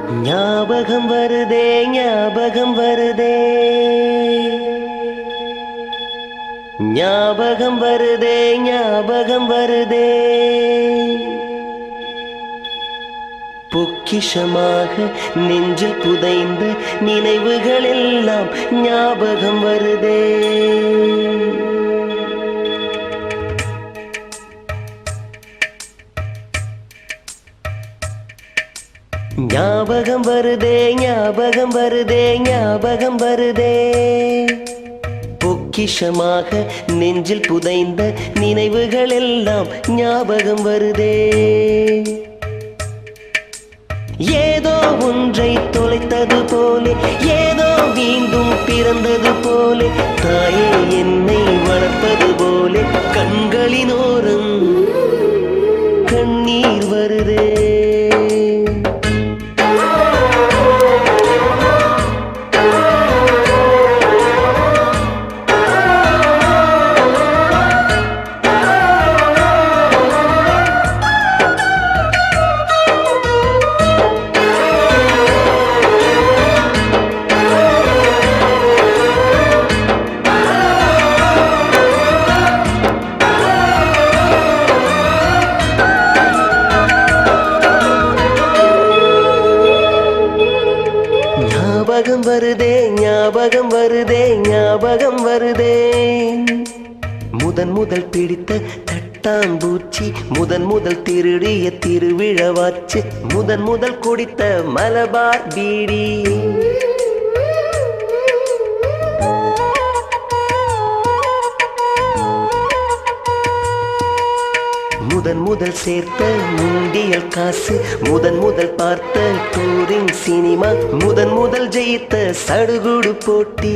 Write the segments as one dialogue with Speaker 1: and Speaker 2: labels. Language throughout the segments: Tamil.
Speaker 1: ஞாபகம் வருதே ஞாபகம் வருதே ஞாபகம் வருதே ஞாபகம் வருதே பொக்கிஷமாக நெஞ்சில் புதைந்த நினைவுகள் எல்லாம் ஞாபகம் வருதே ஞாபகம் வருதே ஞாபகம் வருதே ஞாபகம் வருதே பொக்கிஷமாக நெஞ்சில் புதைந்த நினைவுகள் எல்லாம் ஞாபகம் வருதே ஏதோ ஒன்றை தொலைத்தது போலே ஏதோ மீண்டும் பிறந்தது போலே தாயே என்னை வளர்ப்பது போலே கண்களினோரம் கண்ணீர் வருதே ஞாபகம் வருதே ஞாபகம் வருதே ஞாபகம் வருதே முதன் முதல் பிடித்த தட்டாம்பூச்சி முதன் முதல் திருடிய திருவிழவாச்சு முதன் முதல் குடித்த மலபார் பீடி முதன் முதல் சேர்த்த முண்டியல் காசு முதன் முதல் பார்த்த டூரிங் சினிமா முதன் முதல் ஜெயித்த சடுகுடு போட்டி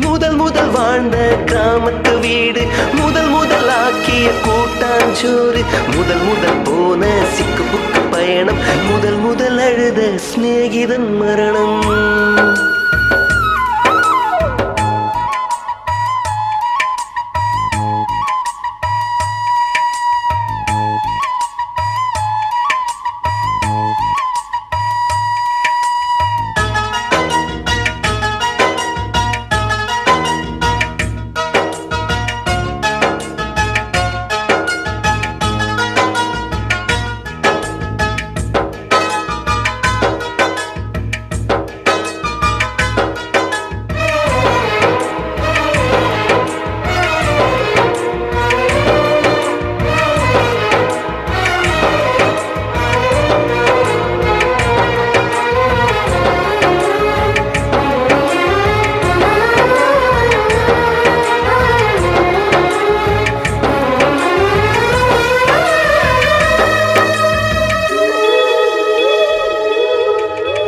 Speaker 1: முதல் முதல் வாழ்ந்த கிராமத்து வீடு முதல் முதல் ஆக்கிய கூட்டாஞ்சோறு முதல் முதல் போன சிக்கு புக்கு பயணம் முதல் முதல் அழுத சிநேகிதன் மரணம்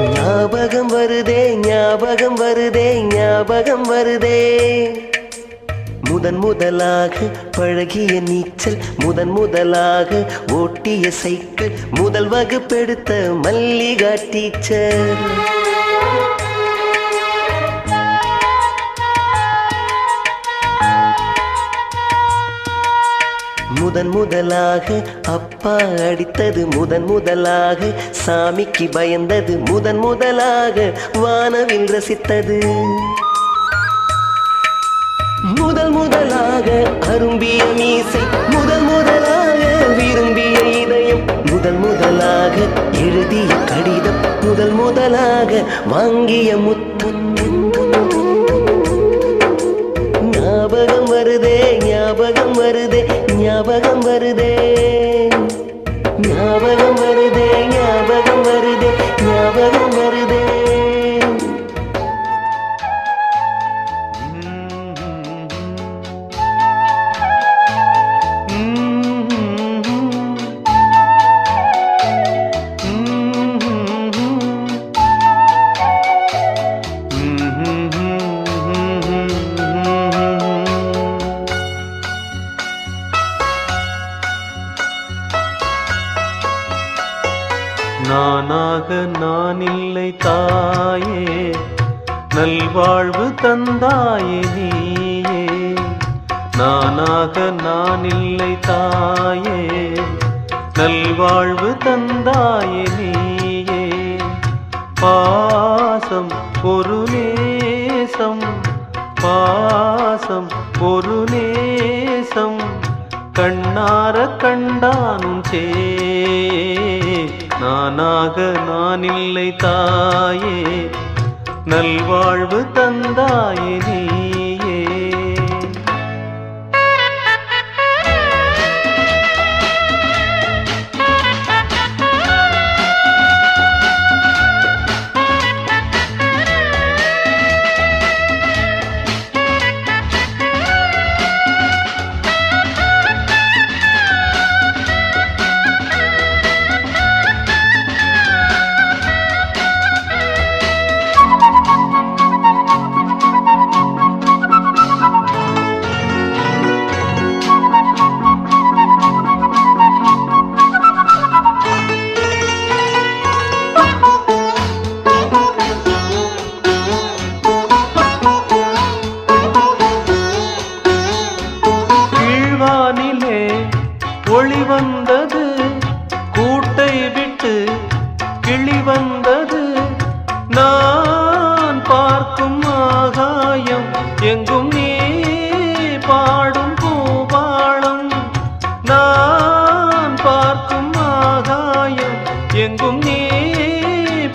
Speaker 1: ஞாபகம் வருதே ஞாபகம் வருதே ஞாபகம் வருதே முதன் முதலாக பழகிய நீச்சல் முதன் முதலாக ஓட்டிய சைக்கிள் முதல் வகுப்பெடுத்த மல்லிகா டீச்சர் முதன் முதலாக அப்பா அடித்தது முதன் முதலாக சாமிக்கு பயந்தது முதன் முதலாக வானவில் ரசித்தது முதல் முதலாக அரும்பிய மீசை முதல் முதலாக விரும்பிய இதயம் முதல் முதலாக எழுதிய கடிதம் முதல் முதலாக வாங்கிய முத்தம் ஞாபகம் வருதே ஞாபகம் வருதே ஞாபகம் வருதே ஞாபகம் வருதே ஞாபகம் வருதே ஞாபகம் வருதே
Speaker 2: நானாக நான் இல்லை தாயே நல்வாழ்வு தந்தாயே நீயே நானாக நான் இல்லை தாயே நல்வாழ்வு தந்தாயே நீயே. பாசம் ஒரு நேசம், பாசம் ஒரு நேசம், கண்ணார கண்டானும் சே. நானாக நான் இல்லை தாயே, நல்வாழ்வு தந்தாயே நீயே. ஒளி வந்தது, கூட்டை விட்டு கிளி வந்தது, நான் பார்க்கும் ஆகாயம் எங்கும் நீ பாடும் பூபாளம். நான் பார்க்கும் ஆகாயம் எங்கும் நீ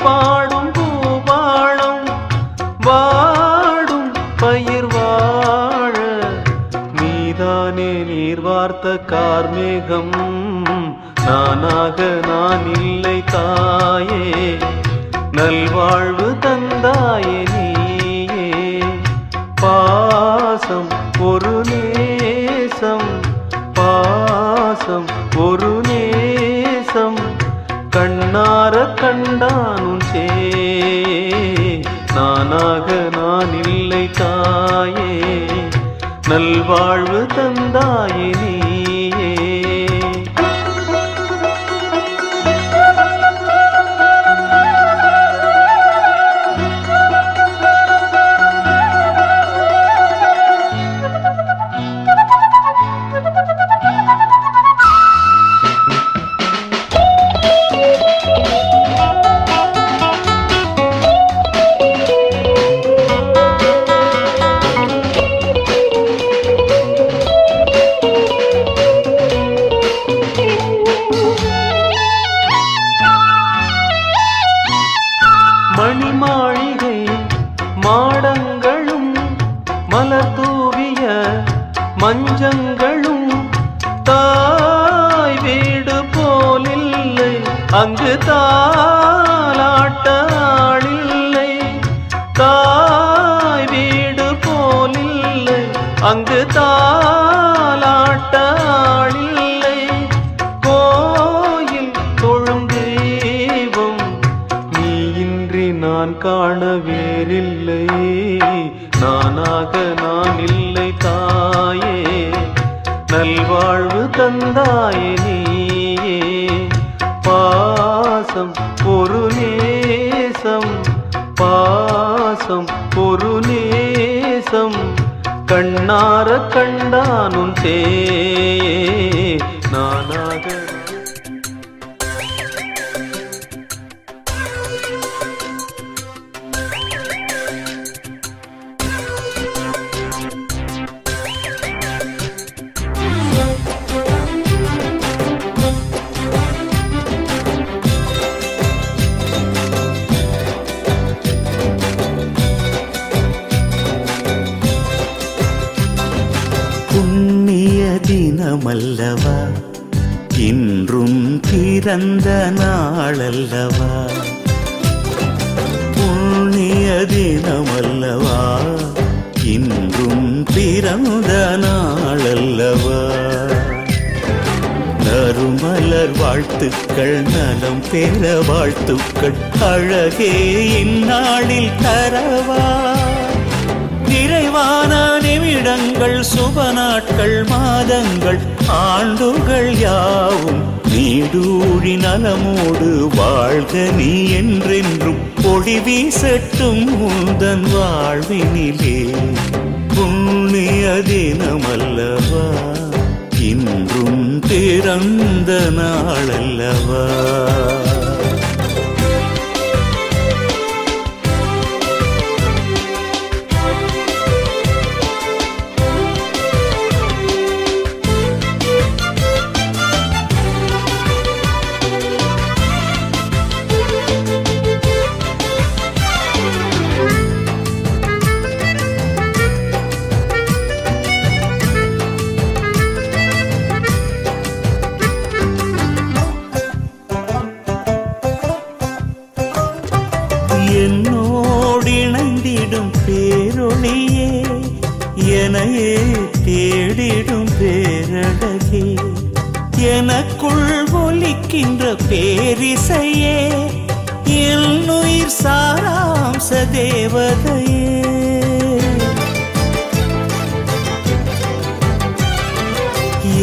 Speaker 2: பாடும் பூபாளம். வாடும் பயிர் வாழ நீதானே நீர் வார்த்த கார்மேகம். நானாக நான் இல்லை தாயே, நல்வாழ்வு தந்தாயே நீயே. பாசம் ஒரு நேசம், பாசம் ஒரு நேசம், கண்ணார கண்டானும் சே. நானாக நான் இல்லை தாயே, நல்வாழ்வு தந்தாயே நீயே. மணிமாளிகை மாடங்களும் மலர் தூவிய மஞ்சங்களும் தாய் வீடு போலில்லை, அங்கு தாலாட்ட ஆளில்லை. தாய் வீடு போலில்லை, அங்கு தாலாட்ட ஆளில்லை. கோயில் தொழும் தெய்வம் நீ இன்றி நான் காண வேறில்லை. நானாக நான் இல்லை தாயே, நல்வாழ்வு தந்தாயே நீயே. பாசம் ஒரு நேசம், பாசம் ஒரு நேசம், கண்ணார கண்டானும் சே. நானாக
Speaker 3: புண்ணிய தினமல்லவா, இன்றும் பிறந்த நாளல்லவா. புண்ணிய தினமல்லவா, இன்றும் பிறந்த நாளல்லவா. நறுமலர் வாழ்த்துக்கள், நலம் பெற வாழ்த்துக்கள், அழகே இந்நாளில் தரவா. நிறைவான நிமிடங்கள், சுப நாட்கள், மாதங்கள், ஆண்டுகள் யாவும் நீடூழி நலமோடு வாழ்க நீ என்றென்றும். ஒளி வீசட்டும் உந்தன் வாழ்வினிலே. புண்ணிய தினமல்லவா, இன்றும் பிறந்த நாளல்லவா. என்னோடிணைந்திடும் பேரொளியே, எனையே தேடிடும் பேரழகே, எனக்குள் ஒலிக்கின்ற பேரிசையே, என்னுயிர் சாராம்ச தேவதையே.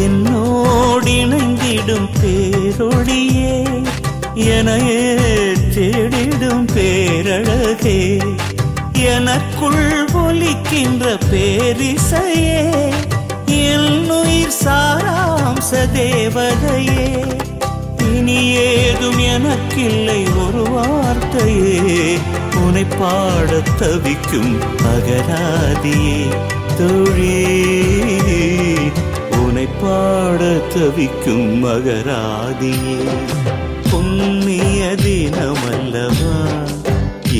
Speaker 3: என்னோடிணைந்திடும் பேரொளியே, எனையே தேடிடும் பேரழகே, எனக்குள் ஒலிக்கின்ற பேரிசையே, என்னுயிர் சாராம்ச தேவதையே. இனி ஏதும் எனக்கில்லை ஒரு வார்த்தையே, உனை பாடத் தவிக்கும் அகராதியே தோழியே, உனை பாடத் தவிக்கும் அகராதியே. புண்ணிய தினமல்லவா,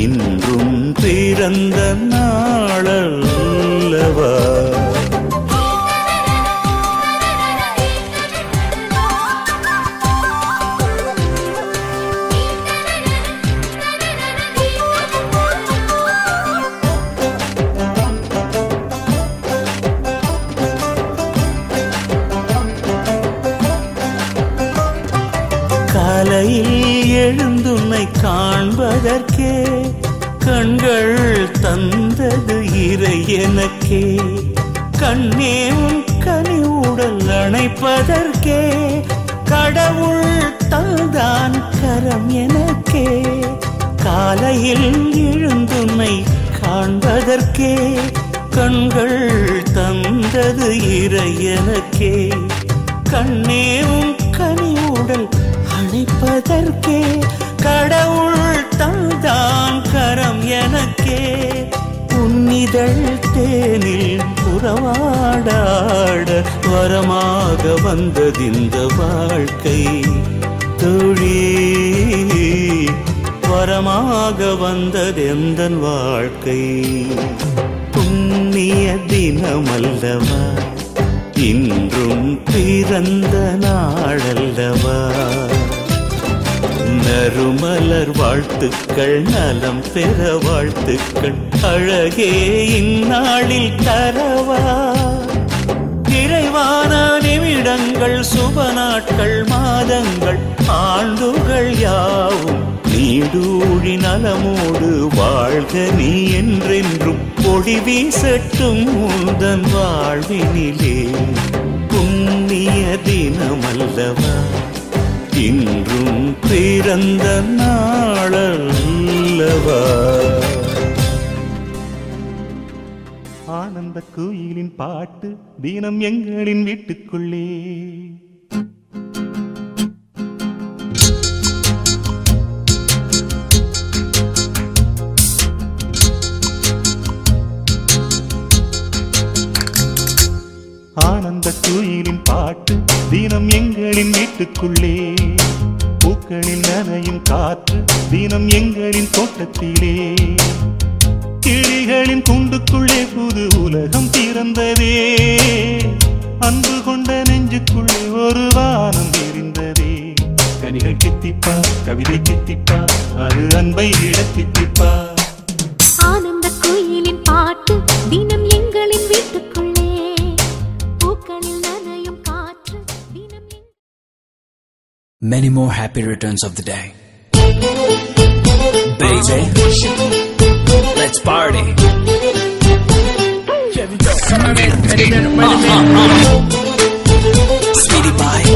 Speaker 3: இன்றும் பிறந்த நாளல்லவா. காலையில் எழுந்துன்னை காண்பதற்கே கண்கள் தந்தது இறை எனக்கே, கண்ணே உன் கனிவுடல் அணைப்பதற்கே கடவுள் தந்தான் கரம் எனக்கே. காலையில் எழுந்துன்னை காண்பதற்கே கண்கள் தந்தது இறை எனக்கே, கண்ணே உன் கனிவுடல் அணைப்பதற்கே கடவுள் தந்தான் கரம் எனக்கே. உன்னிதழ் தேனில் புறவாடாட வரமாக வந்ததிந்த வாழ்க்கை தோழி, வரமாக வந்ததெந்தன் வாழ்க்கை. புண்ணிய தினமல்லவா, இன்றும் பிறந்த நாளல்லவா. நறுமலர் வாழ்த்துக்கள், நலம் பெற வாழ்த்துக்கள், அழகே இந்நாளில் தரவா. நிறைவான நிமிடங்கள், சுப நாட்கள், மாதங்கள், ஆண்டுகள் யாவும் நீடூழி நலமோடு வாழ்க நீ என்றென்றும் ஒளி வீசட்டும் உந்தன் வாழ்வினிலே. புண்ணிய தினமல்லவா, இன்றும் பிறந்த நாளல்லவா. ஆனந்த கோயிலின் பாட்டு தினம் எங்களின் வீட்டுக்குள்ளே. ஆனந்த கோயிலின் பாட்டு தினம் எங்களின் வீட்டுக்குள்ளே, பூக்களில் நனையும் காற்று தினம் எங்களின் தோட்டத்திலே, கிளிகளின் கூண்டுக்குள்ளே புது உலகம் பிறந்ததே, அன்பு கொண்ட நெஞ்சுக்குள்ளே ஒரு வானம் விரிந்ததே. கனிகள் கித்திப்பா, கவிதை கித்திப்பா, அது அன்பை இடத்தித்திப்பா.
Speaker 4: ஆனந்த கோயிலின் பாட்டு தினம் எங்களின் வீட்டுக்குள்ளே, பூக்களில் நனையும் காற்று தினம்.
Speaker 5: Many more happy returns of the day. Baby, let's party. Speedy pie.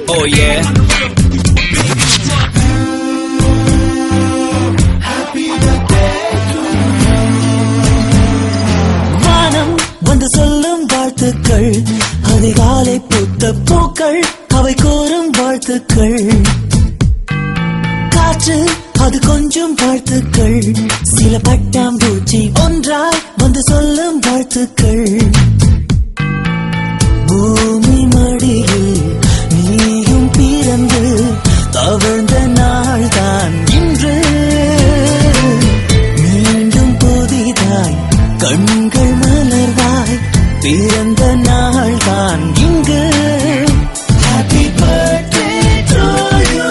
Speaker 5: Oh yeah. Happy birthday to you. வானம் வந்து சொல்லும் வாழ்த்து
Speaker 6: பூக்கள் அவை கோரும் வாழ்த்துக்கள். காற்று அது கொஞ்சம் வாழ்த்துக்கள். சில பட்டாம்பூச்சி ஒன்றாய் வந்து சொல்லும் வாழ்த்துக்கள். பூமி மடியில் நீயும் பிறந்து தவழ்ந்த நாள் தான் இன்று. மீண்டும் புதிதாய் கண்கள் மலர்வாய் பிறந்த நாள் தான் இங்கு. Happy birthday to you.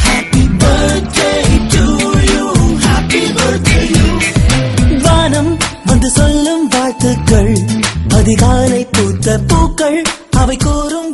Speaker 6: Happy birthday to you. Happy birthday you. வானம் வந்து சொல்லும் வாழ்த்துக்கள். அதிகாலை பூத்த பூக்கள் அவை கோரும்